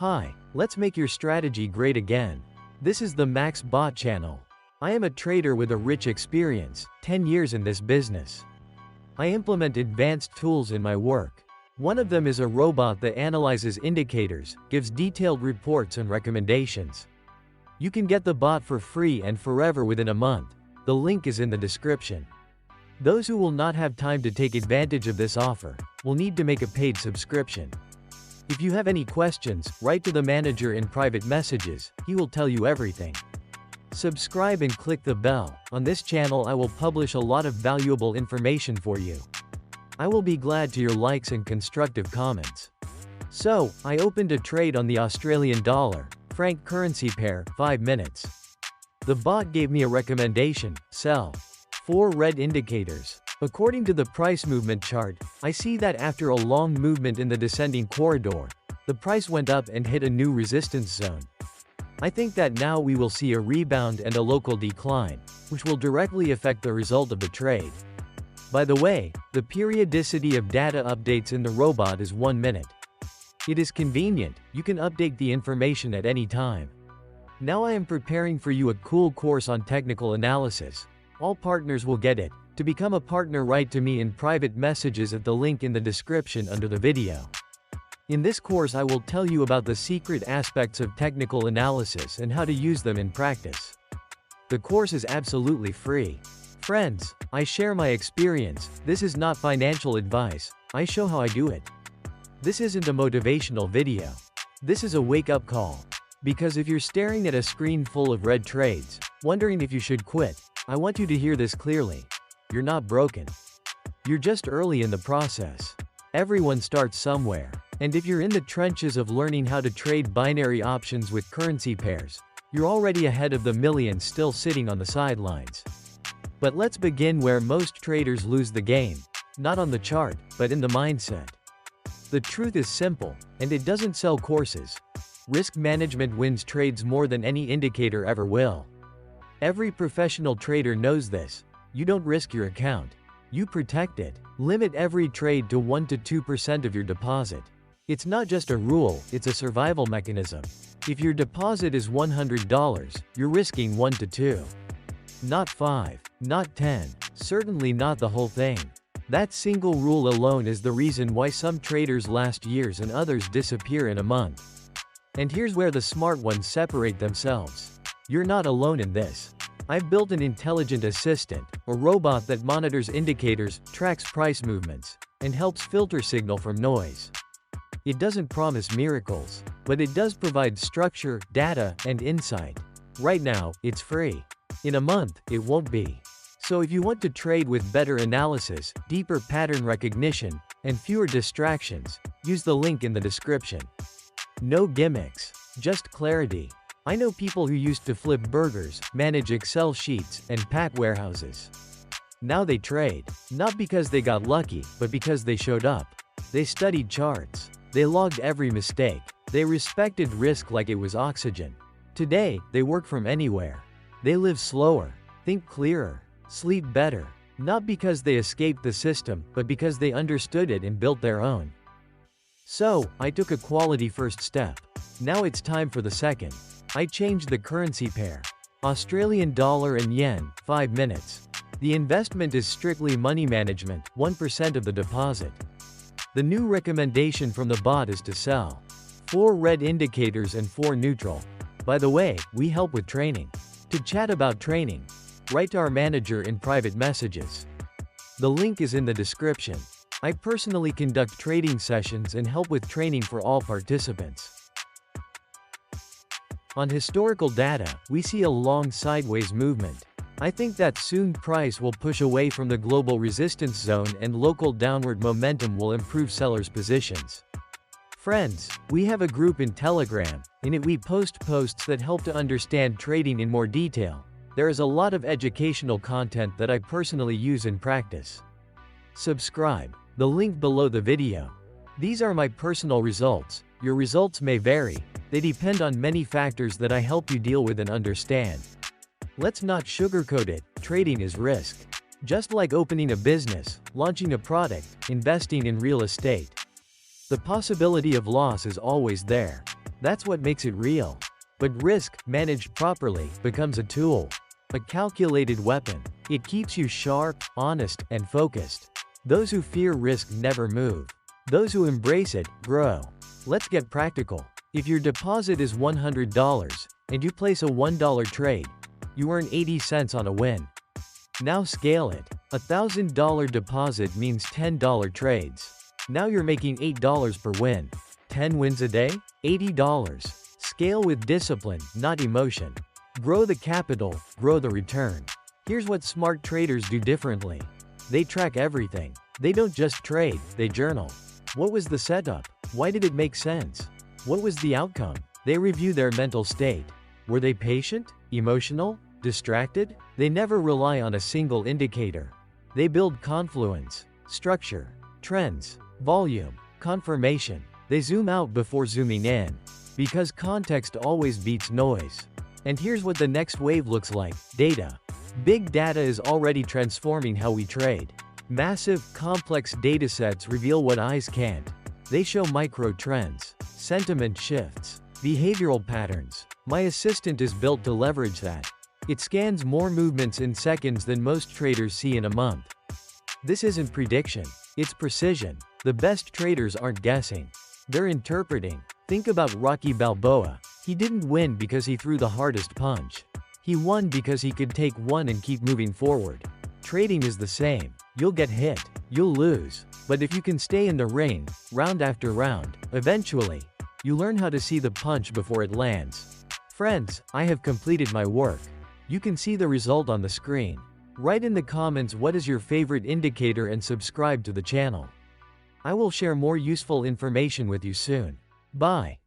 Hi, let's make your strategy great again. This is the Max Bot channel. I am a trader with a rich experience, 10 years in this business. I implement advanced tools in my work. One of them is a robot that analyzes indicators, gives detailed reports and recommendations. You can get the bot for free and forever within a month. The link is in the description. Those who will not have time to take advantage of this offer will need to make a paid subscription. If you have any questions, write to the manager in private messages, he will tell you everything. Subscribe and click the bell. On this channel I will publish a lot of valuable information for you. I will be glad to your likes and constructive comments. So, I opened a trade on the Australian dollar, franc currency pair, 5 minutes. The bot gave me a recommendation, sell. 4 red indicators. According to the price movement chart, I see that after a long movement in the descending corridor, the price went up and hit a new resistance zone. I think that now we will see a rebound and a local decline, which will directly affect the result of the trade. By the way, the periodicity of data updates in the robot is 1 minute. It is convenient, you can update the information at any time. Now I am preparing for you a cool course on technical analysis. All partners will get it. To become a partner, write to me in private messages at the link in the description under the video. In this course I will tell you about the secret aspects of technical analysis and how to use them in practice. The course is absolutely free. Friends, I share my experience, this is not financial advice, I show how I do it. This isn't a motivational video. This is a wake-up call. Because if you're staring at a screen full of red trades, wondering if you should quit, I want you to hear this clearly. You're not broken. You're just early in the process. Everyone starts somewhere. And if you're in the trenches of learning how to trade binary options with currency pairs, you're already ahead of the millions still sitting on the sidelines. But let's begin where most traders lose the game. Not on the chart, but in the mindset. The truth is simple, and it doesn't sell courses. Risk management wins trades more than any indicator ever will. Every professional trader knows this. You don't risk your account. You protect it. Limit every trade to 1 to 2% of your deposit. It's not just a rule, it's a survival mechanism. If your deposit is $100, you're risking 1 to 2. Not 5, not 10, certainly not the whole thing. That single rule alone is the reason why some traders last years and others disappear in a month. And here's where the smart ones separate themselves. You're not alone in this. I've built an intelligent assistant, a robot that monitors indicators, tracks price movements, and helps filter signal from noise. It doesn't promise miracles, but it does provide structure, data, and insight. Right now, it's free. In a month, it won't be. So if you want to trade with better analysis, deeper pattern recognition, and fewer distractions, use the link in the description. No gimmicks, just clarity. I know people who used to flip burgers, manage Excel sheets, and pack warehouses. Now they trade, not because they got lucky, but because they showed up. They studied charts. They logged every mistake. They respected risk like it was oxygen. Today, they work from anywhere. They live slower, think clearer, sleep better. Not because they escaped the system, but because they understood it and built their own. So, I took a quality first step. Now it's time for the second. I changed the currency pair. Australian dollar and yen, 5 minutes. The investment is strictly money management, 1% of the deposit. The new recommendation from the bot is to sell. 4 red indicators and 4 neutral. By the way, we help with training. To chat about training, write to our manager in private messages. The link is in the description. I personally conduct trading sessions and help with training for all participants. On historical data, we see a long sideways movement. I think that soon price will push away from the global resistance zone and local downward momentum will improve sellers' positions. Friends, we have a group in Telegram. In it we post posts that help to understand trading in more detail. There is a lot of educational content that I personally use in practice. Subscribe. The link below the video. These are my personal results. Your results may vary. They depend on many factors that I help you deal with and understand. Let's not sugarcoat it. Trading is risk. Just like opening a business, launching a product, investing in real estate. The possibility of loss is always there. That's what makes it real. But risk, managed properly, becomes a tool. A calculated weapon. It keeps you sharp, honest, and focused. Those who fear risk never move. Those who embrace it, grow. Let's get practical. If your deposit is $100, and you place a $1 trade, you earn 80 cents on a win. Now scale it. A $1,000 deposit means $10 trades. Now you're making $8 per win. 10 wins a day? $80. Scale with discipline, not emotion. Grow the capital, grow the return. Here's what smart traders do differently. They track everything. They don't just trade, they journal. What was the setup? Why did it make sense? What was the outcome? They review their mental state. Were they patient? Emotional? Distracted? They never rely on a single indicator. They build confluence, structure, trends, volume, confirmation. They zoom out before zooming in. Because context always beats noise. And here's what the next wave looks like: data. Big data is already transforming how we trade. Massive, complex datasets reveal what eyes can't. They show micro trends, sentiment shifts, behavioral patterns. My assistant is built to leverage that. It scans more movements in seconds than most traders see in a month. This isn't prediction, it's precision. The best traders aren't guessing. They're interpreting. Think about Rocky Balboa. He didn't win because he threw the hardest punch. He won because he could take one and keep moving forward. Trading is the same. You'll get hit. You'll lose. But if you can stay in the ring, round after round, eventually, you learn how to see the punch before it lands. Friends, I have completed my work. You can see the result on the screen. Write in the comments what is your favorite indicator and subscribe to the channel. I will share more useful information with you soon. Bye.